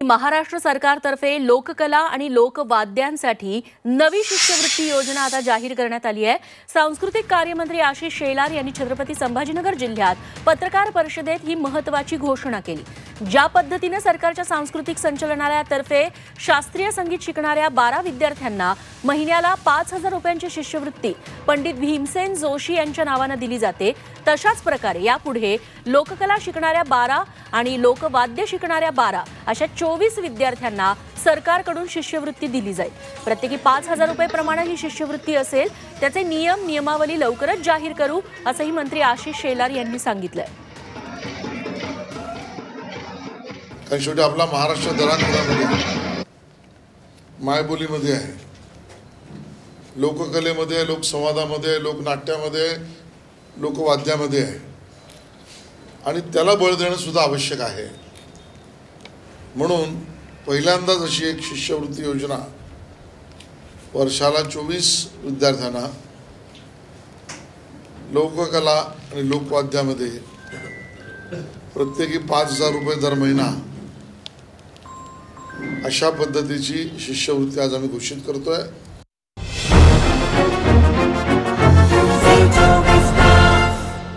महाराष्ट्र सरकारतर्फे लोककला आणि लोकवाद्यांसाठी नवी शिष्यवृत्ती योजना आता जाहीर करण्यात आली आहे। सांस्कृतिक कार्यमंत्री आशिष शेलार यांनी छत्रपती संभाजीनगर जिल्ह्यात पत्रकार परिषदेत ही महत्त्वाची घोषणा केली। ज्या पद्धतीने सरकारच्या सांस्कृतिक संचालनालयातर्फे शास्त्रीय संगीत शिकणाऱ्या 12 विद्यार्थ्यांना महिन्याला 5,000 रुपयांची शिष्यवृत्ती पंडित भीमसेन जोशी यांच्या नावाने दिली जाते, तशाच प्रकारे यापुढे लोककला शिकणाऱ्या 12 आणि लोकवाद्य शिकणाऱ्या 12 अशा 24 विद्यार्थ्यांना सरकारकडून शिष्यवृत्ती दिली जाईल। प्रत्येकी 5,000 रुपये प्रमाणे ही शिष्यवृत्ती असेल। त्याचे नियमावली लवकरच जाहीर करू असंही मंत्री आशिष शेलार यांनी सांगितलंय। शेवटी आपला महाराष्ट्र दरामध्ये मायबोलीमध्ये आहे, लोककलेमध्ये, लोकसंवादामध्ये, लोकनाट्यामध्ये, लोकवाद्यामध्ये आहे आणि त्याला बळ देणं सुद्धा आवश्यक आहे। म्हणून पहिल्यांदाच अशी एक शिष्यवृत्ती योजना वर्षाला 24 विद्यार्थ्यांना लोककला आणि लोकवाद्यामध्ये प्रत्येकी 5,000 रुपये दर महिना अशा पद्धतीची शिष्यवृत्ती आज आम्ही घोषित करतोय।